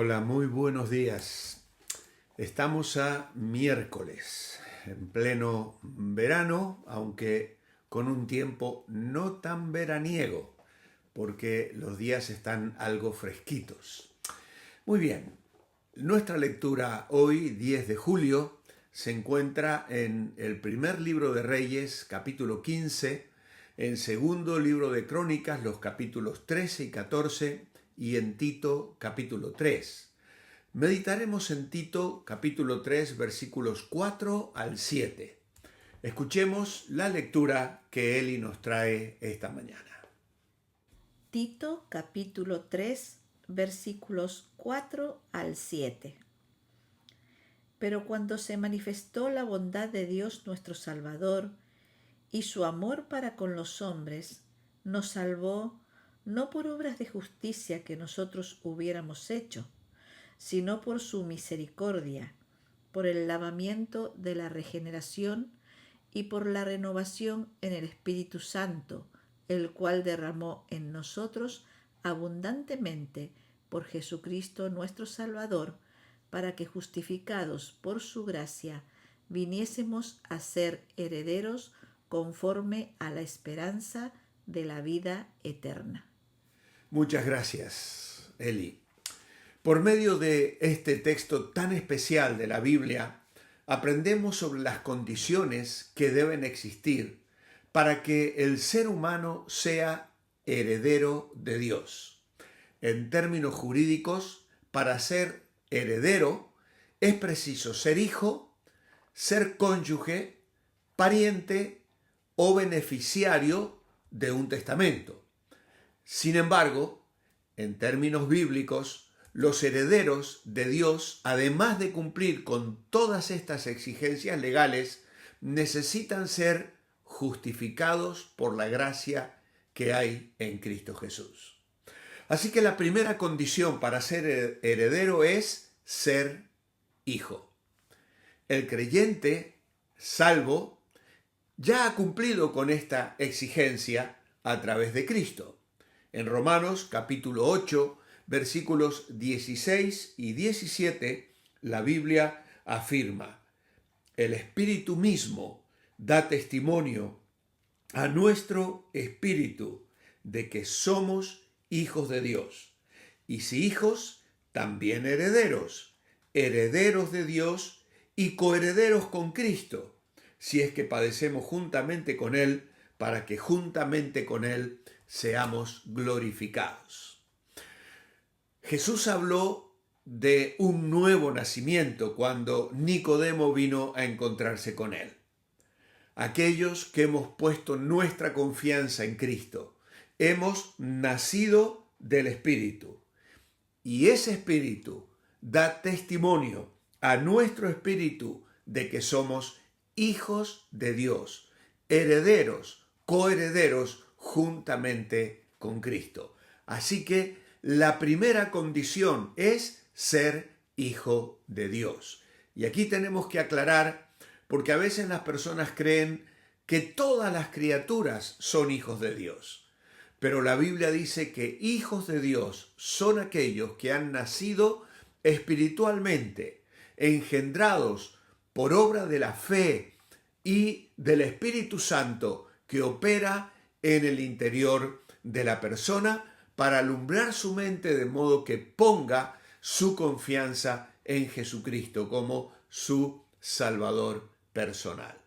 Hola, muy buenos días. Estamos a miércoles, en pleno verano, aunque con un tiempo no tan veraniego, porque los días están algo fresquitos. Muy bien, nuestra lectura hoy, 10 de julio, se encuentra en el primer libro de Reyes, capítulo 15, en segundo libro de Crónicas, los capítulos 13 y 14, y en Tito, capítulo 3. Meditaremos en Tito, capítulo 3, versículos 4 al 7. Escuchemos la lectura que Eli nos trae esta mañana. Tito capítulo 3 versículos 4 al 7. Pero cuando se manifestó la bondad de Dios nuestro Salvador y su amor para con los hombres, nos salvó no por obras de justicia que nosotros hubiéramos hecho, sino por su misericordia, por el lavamiento de la regeneración y por la renovación en el Espíritu Santo, el cual derramó en nosotros abundantemente por Jesucristo nuestro Salvador, para que justificados por su gracia viniésemos a ser herederos conforme a la esperanza de la vida eterna. Muchas gracias, Eli. Por medio de este texto tan especial de la Biblia, aprendemos sobre las condiciones que deben existir para que el ser humano sea heredero de Dios. En términos jurídicos, para ser heredero es preciso ser hijo, ser cónyuge, pariente o beneficiario de un testamento. Sin embargo, en términos bíblicos, los herederos de Dios, además de cumplir con todas estas exigencias legales, necesitan ser justificados por la gracia que hay en Cristo Jesús. Así que la primera condición para ser heredero es ser hijo. El creyente, salvo, ya ha cumplido con esta exigencia a través de Cristo. En Romanos capítulo 8, versículos 16 y 17, la Biblia afirma: el Espíritu mismo da testimonio a nuestro espíritu de que somos hijos de Dios. Y si hijos, también herederos, herederos de Dios y coherederos con Cristo, si es que padecemos juntamente con Él, para que juntamente con Él seamos glorificados. Jesús habló de un nuevo nacimiento cuando Nicodemo vino a encontrarse con Él. Aquellos que hemos puesto nuestra confianza en Cristo, hemos nacido del Espíritu. Y ese Espíritu da testimonio a nuestro espíritu de que somos hijos de Dios, herederos, coherederos juntamente con Cristo. Así que la primera condición es ser hijo de Dios. Y aquí tenemos que aclarar, porque a veces las personas creen que todas las criaturas son hijos de Dios. Pero la Biblia dice que hijos de Dios son aquellos que han nacido espiritualmente, engendrados por obra de la fe y del Espíritu Santo que opera en el interior de la persona para alumbrar su mente de modo que ponga su confianza en Jesucristo como su Salvador personal.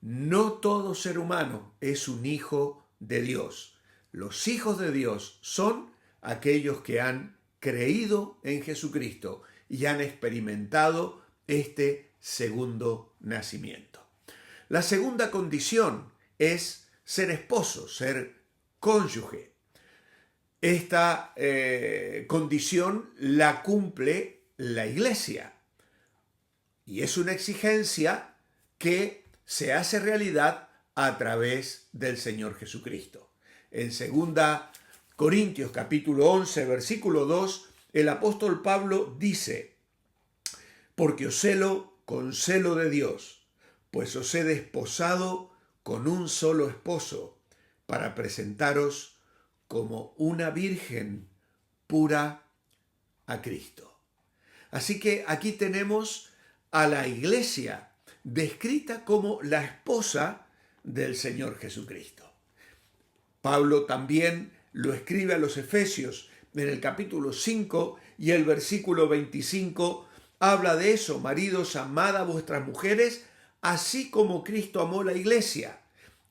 No todo ser humano es un hijo de Dios. Los hijos de Dios son aquellos que han creído en Jesucristo y han experimentado este segundo nacimiento. La segunda condición es ser esposo, ser cónyuge. Esta condición la cumple la Iglesia y es una exigencia que se hace realidad a través del Señor Jesucristo. En 2 Corintios capítulo 11, versículo 2, el apóstol Pablo dice: porque os celo con celo de Dios, pues os he desposado con un solo esposo, para presentaros como una virgen pura a Cristo. Así que aquí tenemos a la iglesia descrita como la esposa del Señor Jesucristo. Pablo también lo escribe a los Efesios en el capítulo 5 y el versículo 25 habla de eso: maridos, amad a vuestras mujeres, así como Cristo amó la iglesia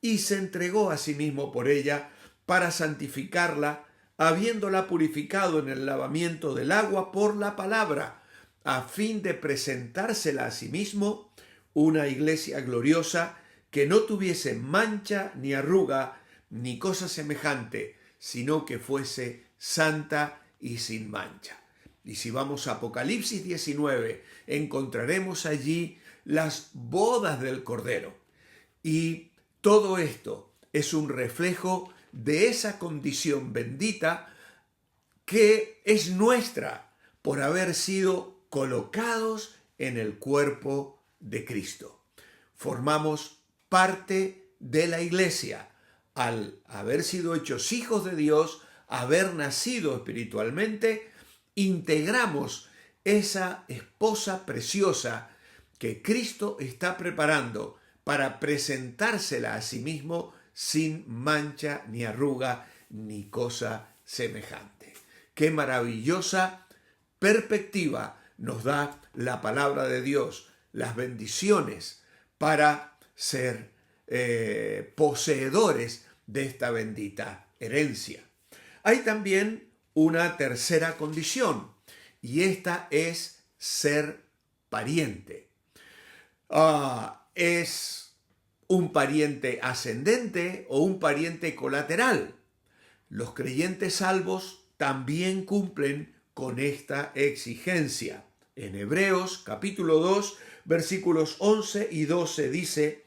y se entregó a sí mismo por ella para santificarla, habiéndola purificado en el lavamiento del agua por la palabra, a fin de presentársela a sí mismo una iglesia gloriosa, que no tuviese mancha ni arruga ni cosa semejante, sino que fuese santa y sin mancha. Y si vamos a Apocalipsis 19, encontraremos allí las bodas del Cordero. Y todo esto es un reflejo de esa condición bendita que es nuestra por haber sido colocados en el cuerpo de Cristo. Formamos parte de la iglesia al haber sido hechos hijos de Dios, haber nacido espiritualmente. Integramos esa esposa preciosa que Cristo está preparando para presentársela a sí mismo sin mancha ni arruga ni cosa semejante. Qué maravillosa perspectiva nos da la palabra de Dios, las bendiciones para ser poseedores de esta bendita herencia. Hay también una tercera condición, y esta es ser pariente. Es un pariente ascendente o un pariente colateral. Los creyentes salvos también cumplen con esta exigencia. En Hebreos capítulo 2, versículos 11 y 12 dice: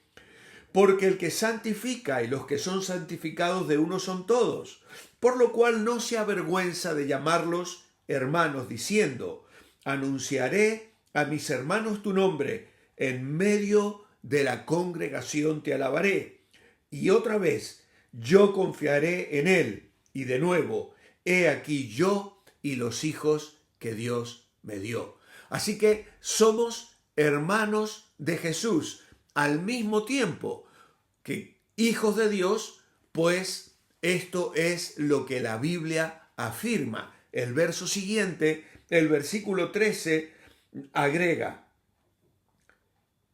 porque el que santifica y los que son santificados de uno son todos, por lo cual no se avergüenza de llamarlos hermanos, diciendo: anunciaré a mis hermanos tu nombre, en medio de la congregación te alabaré. Y otra vez, yo confiaré en él. Y de nuevo, he aquí yo y los hijos que Dios me dio. Así que somos hermanos de Jesús, al mismo tiempo que hijos de Dios, pues esto es lo que la Biblia afirma. El verso siguiente, el versículo 13, agrega: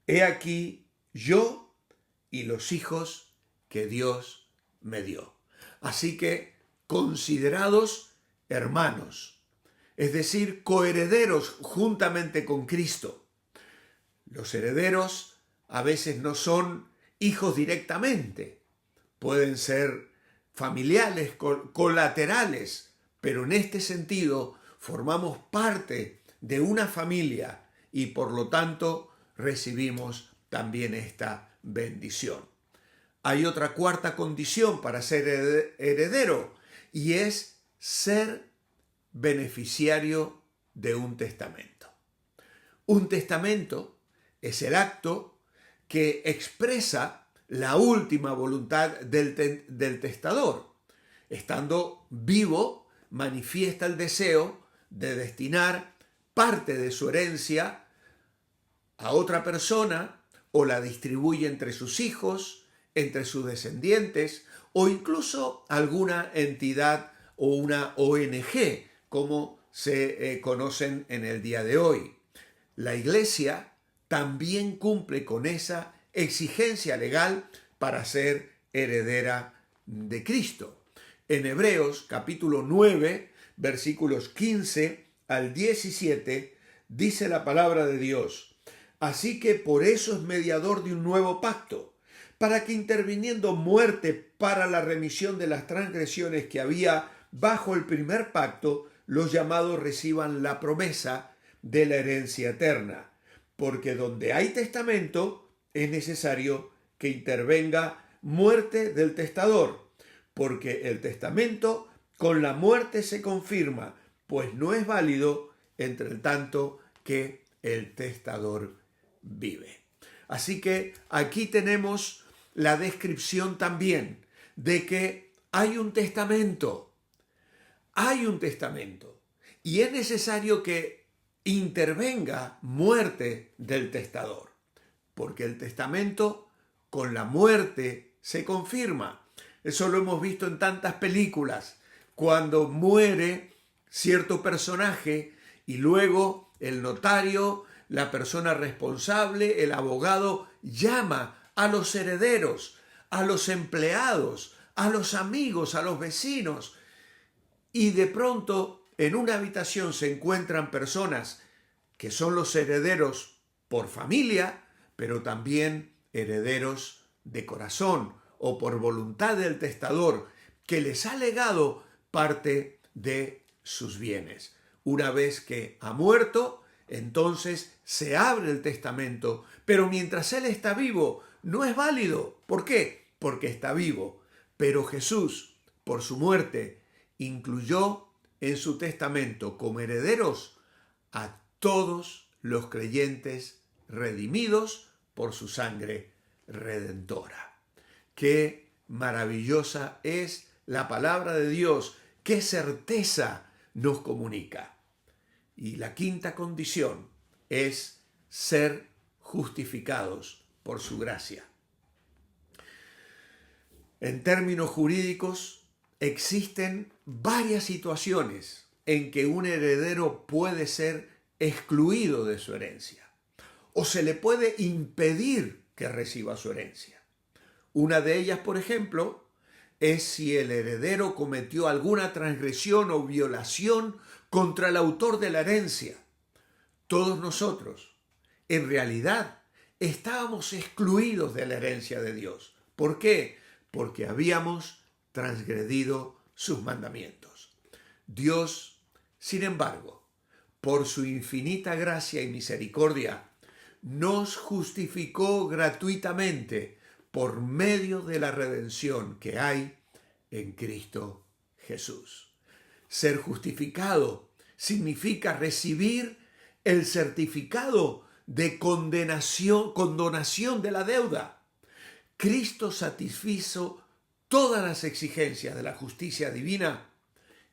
he aquí yo y los hijos que Dios me dio. Así que considerados hermanos, es decir, coherederos juntamente con Cristo. Los herederos a veces no son hijos directamente, pueden ser familiares, colaterales, pero en este sentido formamos parte de una familia y por lo tanto recibimos también esta bendición. Hay otra cuarta condición para ser heredero, y es ser beneficiario de un testamento. Un testamento es el acto que expresa la última voluntad del testador. Estando vivo, manifiesta el deseo de destinar parte de su herencia a otra persona, o la distribuye entre sus hijos, entre sus descendientes, o incluso alguna entidad o una ONG, como se conocen en el día de hoy. La Iglesia también cumple con esa exigencia legal para ser heredera de Cristo. En Hebreos capítulo 9, versículos 15 al 17, dice la palabra de Dios: así que por eso es mediador de un nuevo pacto, para que interviniendo muerte para la remisión de las transgresiones que había bajo el primer pacto, los llamados reciban la promesa de la herencia eterna. Porque donde hay testamento, es necesario que intervenga muerte del testador, porque el testamento con la muerte se confirma, pues no es válido entre tanto que el testador vive. Así que aquí tenemos la descripción también de que hay un testamento, y es necesario que intervenga muerte del testador, porque el testamento con la muerte se confirma. Eso lo hemos visto en tantas películas, cuando muere cierto personaje y luego el notario, la persona responsable, el abogado, llama a los herederos, a los empleados, a los amigos, a los vecinos, y de pronto en una habitación se encuentran personas que son los herederos por familia, pero también herederos de corazón o por voluntad del testador, que les ha legado parte de sus bienes. Una vez que ha muerto, entonces se abre el testamento, pero mientras él está vivo, no es válido. ¿Por qué? Porque está vivo. Pero Jesús, por su muerte, incluyó en su testamento como herederos a todos los creyentes redimidos por su sangre redentora. Qué maravillosa es la palabra de Dios, qué certeza nos comunica. Y la quinta condición es ser justificados por su gracia. En términos jurídicos, existen varias situaciones en que un heredero puede ser excluido de su herencia o se le puede impedir que reciba su herencia. Una de ellas, por ejemplo, es si el heredero cometió alguna transgresión o violación contra el autor de la herencia. Todos nosotros, en realidad, estábamos excluidos de la herencia de Dios. ¿Por qué? Porque habíamos transgredido sus mandamientos. Dios, sin embargo, por su infinita gracia y misericordia, nos justificó gratuitamente por medio de la redención que hay en Cristo Jesús. Ser justificado significa recibir el certificado de condonación de la deuda. Cristo satisfizo todas las exigencias de la justicia divina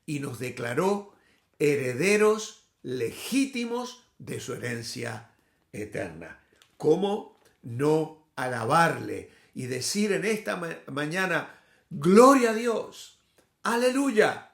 y nos declaró herederos legítimos de su herencia eterna. ¿Cómo no alabarle y decir en esta mañana, gloria a Dios, aleluya?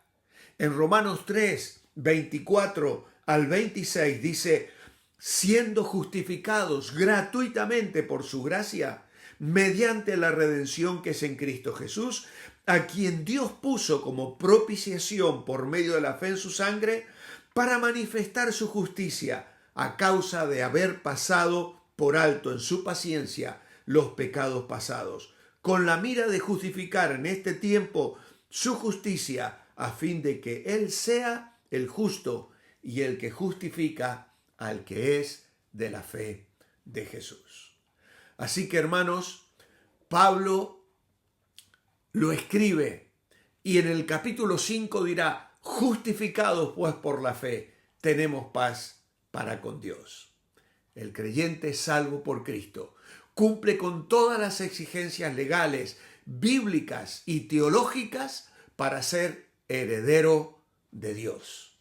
En Romanos 3, 24 al 26 dice, siendo justificados gratuitamente por su gracia, mediante la redención que es en Cristo Jesús, a quien Dios puso como propiciación por medio de la fe en su sangre, para manifestar su justicia a causa de haber pasado por alto en su paciencia los pecados pasados, con la mira de justificar en este tiempo su justicia, a fin de que Él sea el justo y el que justifica al que es de la fe de Jesús. Así que, hermanos, Pablo lo escribe y en el capítulo 5 dirá, justificados pues por la fe, tenemos paz para con Dios. El creyente salvo por Cristo cumple con todas las exigencias legales, bíblicas y teológicas para ser heredero de Dios.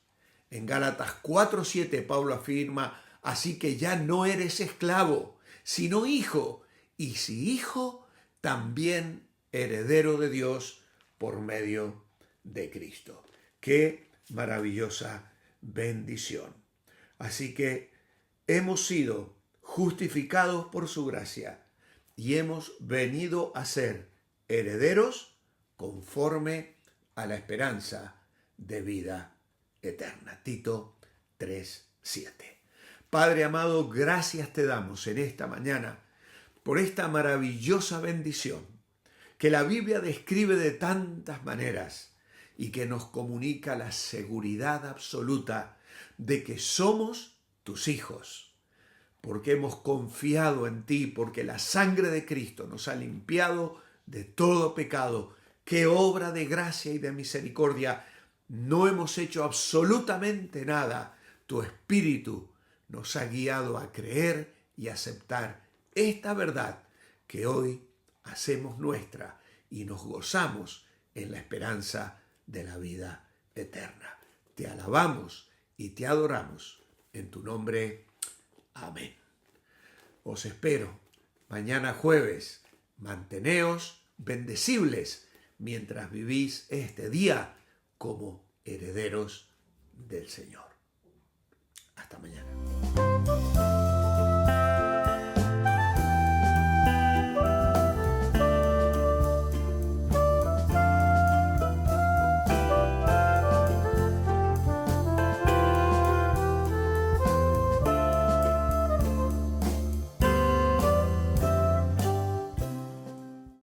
En Gálatas 4:7 Pablo afirma, así que ya no eres esclavo, sino hijo, y si hijo, también heredero de Dios por medio de Cristo. ¡Qué maravillosa bendición! Así que hemos sido justificados por su gracia y hemos venido a ser herederos conforme a la esperanza de vida eterna. Tito 3:7. Padre amado, gracias te damos en esta mañana por esta maravillosa bendición que la Biblia describe de tantas maneras y que nos comunica la seguridad absoluta de que somos tus hijos, porque hemos confiado en ti, porque la sangre de Cristo nos ha limpiado de todo pecado. Qué obra de gracia y de misericordia. No hemos hecho absolutamente nada. Tu Espíritu nos ha guiado a creer y aceptar esta verdad que hoy hacemos nuestra y nos gozamos en la esperanza de la vida eterna. Te alabamos y te adoramos En tu nombre, amén. Os espero mañana jueves. Manteneos bendecibles mientras vivís este día como herederos del Señor. Hasta mañana.